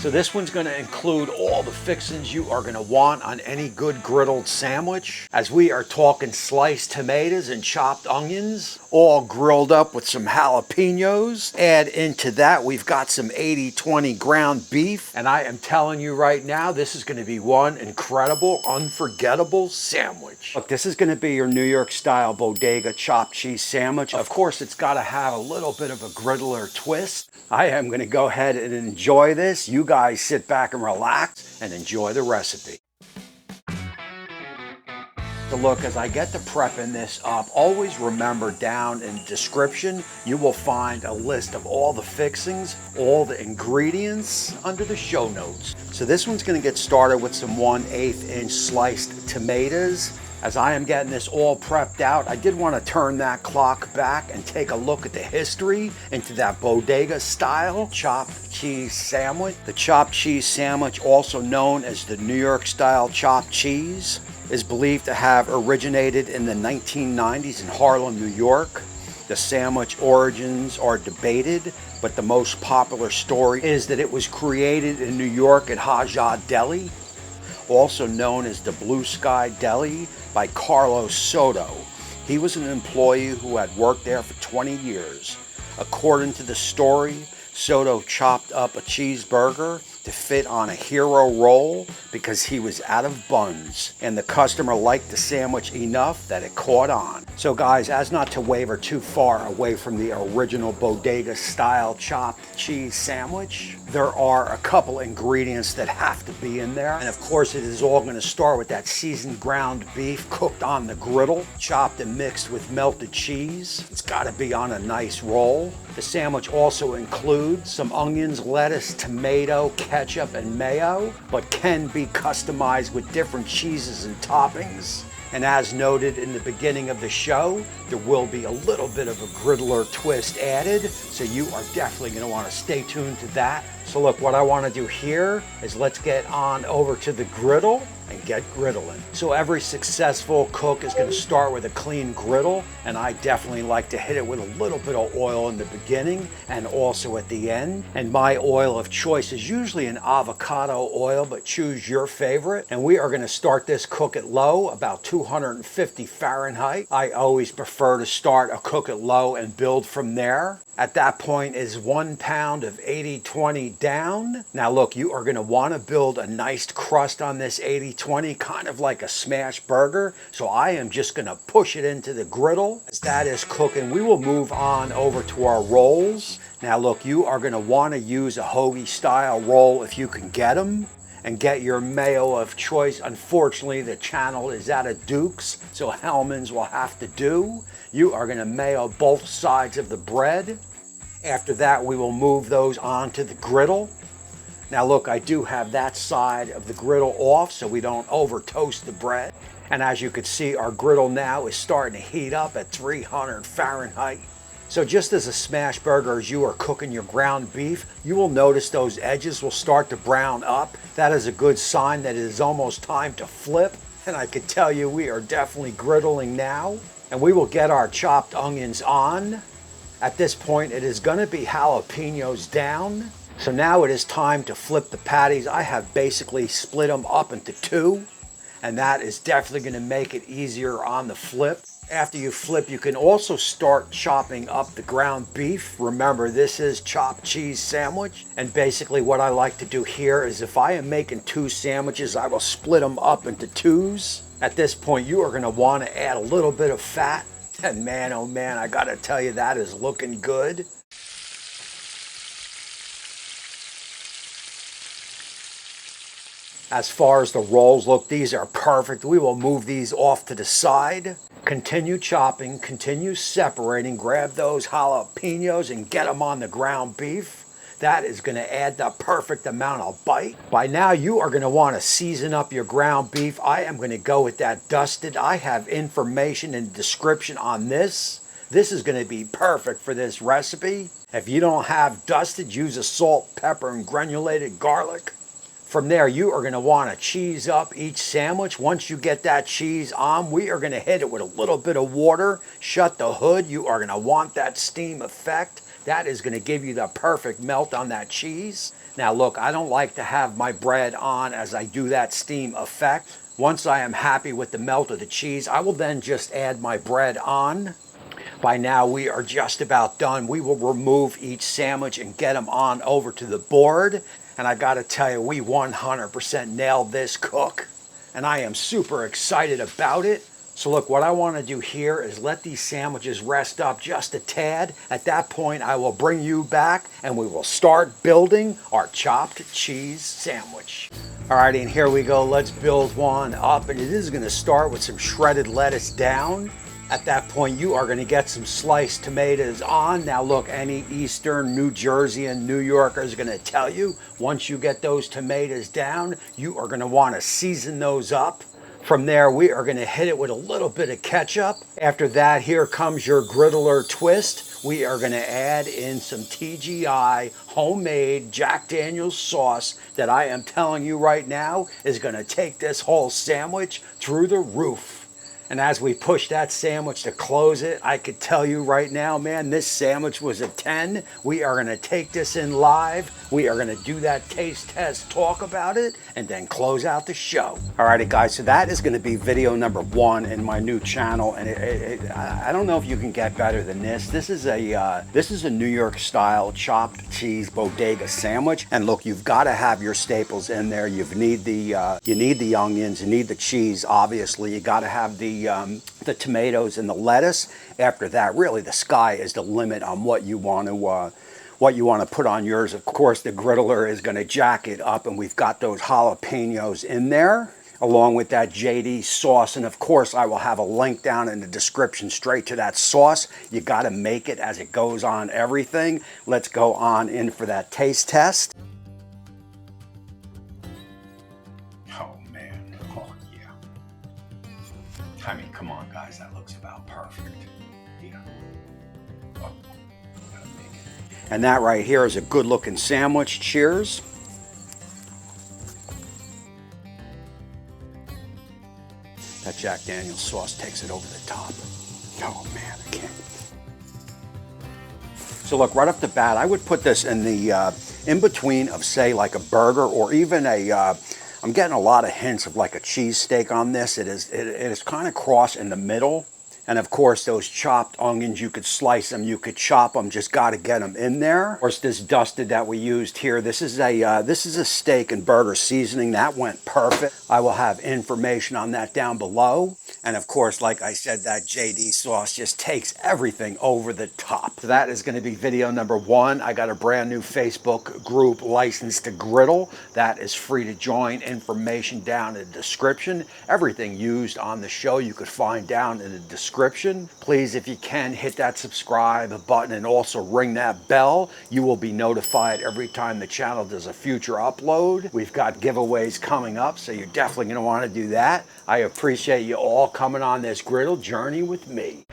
So this one's going to include all the fixings you are going to want on any good griddled sandwich, as we are talking sliced tomatoes and chopped onions, all grilled up with some jalapenos. Add into that, we've got some 80-20 ground beef, and I am telling you right now, this is going to be one incredible, unforgettable sandwich. Look, this is going to be your New York style bodega chopped cheese sandwich. Of course, it's got to have a little bit of a griddler twist. I am going to go ahead and enjoy this. You guys sit back and relax and enjoy the recipe. So look, as I get to prepping this up, always remember down in the description, you will find a list of all the fixings, all the ingredients under the show notes. So this one's going to get started with some 1/8 inch sliced tomatoes. As I am getting this all prepped out, I did want to turn that clock back and take a look at the history into that bodega style chopped cheese sandwich. The chopped cheese sandwich, also known as the New York style chopped cheese, is believed to have originated in the 1990s in Harlem, New York. The sandwich origins are debated, but the most popular story is that it was created in New York at Hajji Deli, also known as the Blue Sky Deli, by Carlos Soto. He was an employee who had worked there for 20 years. According to the story, Soto chopped up a cheeseburger to fit on a hero roll because he was out of buns, and the customer liked the sandwich enough that it caught on. So guys, as not to waver too far away from the original bodega style chopped cheese sandwich, there are a couple ingredients that have to be in there. And of course, it is all going to start with that seasoned ground beef cooked on the griddle, chopped and mixed with melted cheese. It's got to be on a nice roll. The sandwich also includes some onions, lettuce, tomato, ketchup, and mayo, but can be customized with different cheeses and toppings. And as noted in the beginning of the show, there will be a little bit of a griddler twist added, so you are definitely going to want to stay tuned to that. So look, what I want to do here is let's get on over to the griddle and get griddling. So every successful cook is going to start with a clean griddle, and I definitely like to hit it with a little bit of oil in the beginning and also at the end. And my oil of choice is usually an avocado oil, but choose your favorite. And we are going to start this cook at low, about 250 Fahrenheit. I always prefer to start a cook at low and build from there. At that point is 1 pound of 80-20 down. Now look, you are going to want to build a nice crust on this 80-20, kind of like a smash burger. So I am just going to push it into the griddle. As that is cooking, we will move on over to our rolls. Now look, you are going to want to use a Hoagie style roll if you can get them, and get your mayo of choice. Unfortunately, the channel is out of Dukes, so Hellmann's will have to do. You are going to mayo both sides of the bread. After that, we will move those onto the griddle. Now look, I do have that side of the griddle off so we don't over toast the bread. And as you can see, our griddle now is starting to heat up at 300 Fahrenheit. So just as a smash burger, as you are cooking your ground beef, you will notice those edges will start to brown up. That is a good sign that it is almost time to flip. And I can tell you we are definitely griddling now. And we will get our chopped onions on. At this point, it is going to be jalapenos down. So now it is time to flip the patties. I have basically split them up into two, and that is definitely going to make it easier on the flip. After you flip, you can also start chopping up the ground beef. Remember, this is chopped cheese sandwich. And basically what I like to do here is if I am making two sandwiches, I will split them up into twos. At this point, you are going to want to add a little bit of fat. And man, oh man, I got to tell you, that is looking good. As far as the rolls look, these are perfect. We will move these off to the side. Continue chopping, continue separating, grab those jalapenos and get them on the ground beef. That is going to add the perfect amount of bite. By now, you are going to want to season up your ground beef. I am going to go with that dusted. I have information in the description on this. This is going to be perfect for this recipe. If you don't have dusted, use a salt, pepper, and granulated garlic. From there, you are going to want to cheese up each sandwich. Once you get that cheese on, we are going to hit it with a little bit of water. Shut the hood. You are going to want that steam effect That is gonna give you the perfect melt on that cheese. Now look, I don't like to have my bread on as I do that steam effect. Once I am happy with the melt of the cheese, I will then just add my bread on. By now we are just about done. We will remove each sandwich and get them on over to the board. And I gotta tell you, we 100% nailed this cook. And I am super excited about it. So look, what I wanna do here is let these sandwiches rest up just a tad. At that point, I will bring you back and we will start building our chopped cheese sandwich. Alrighty, and here we go. Let's build one up. And it is gonna start with some shredded lettuce down. At that point, you are going to get some sliced tomatoes on. Now look, any Eastern New Jersey and New Yorker is going to tell you, once you get those tomatoes down, you are going to want to season those up. From there, we are going to hit it with a little bit of ketchup. After that, here comes your griddler twist. We are going to add in some TGI homemade Jack Daniel's sauce that I am telling you right now is going to take this whole sandwich through the roof. And as we push that sandwich to close it, I could tell you right now, man, this sandwich was a 10. We are gonna take this in live. We are gonna do that taste test, talk about it, and then close out the show. Alrighty guys, so that is gonna be video number 1 in my new channel. And I don't know if you can get better than this. This is a New York style chopped cheese bodega sandwich. And look, you've gotta have your staples in there. You need the onions, you need the cheese, obviously. You gotta have the tomatoes and the lettuce. After that, really the sky is the limit on what you want to put on yours. Of course, the griddler is going to jack it up, and we've got those jalapenos in there along with that JD sauce. And of course, I will have a link down in the description straight to that sauce. You got to make it as it goes on everything. Let's go on in for that taste test. I mean, come on, guys, that looks about perfect. Yeah. Oh, gotta make it. And that right here is a good looking sandwich. Cheers. That Jack Daniel's sauce takes it over the top. Oh man, I can't. So look, right off the bat, I would put this in the in between of, say, like a burger or even a I'm getting a lot of hints of like a cheesesteak on this. It is kind of cross in the middle. And of course, those chopped onions, you could slice them, you could chop them, just got to get them in there. Of course, this dusted that we used here, this is a steak and burger seasoning. That went perfect. I will have information on that down below. And of course, like I said, that JD sauce just takes everything over the top. So that is going to be video number 1. I got a brand new Facebook group, Licensed to Griddle. That is free to join. Information down in the description. Everything used on the show you could find down in the description. Please, if you can, hit that subscribe button and also ring that bell. You will be notified every time the channel does a future upload. We've got giveaways coming up, so you're definitely going to want to do that. I appreciate you all coming on this griddle journey with me.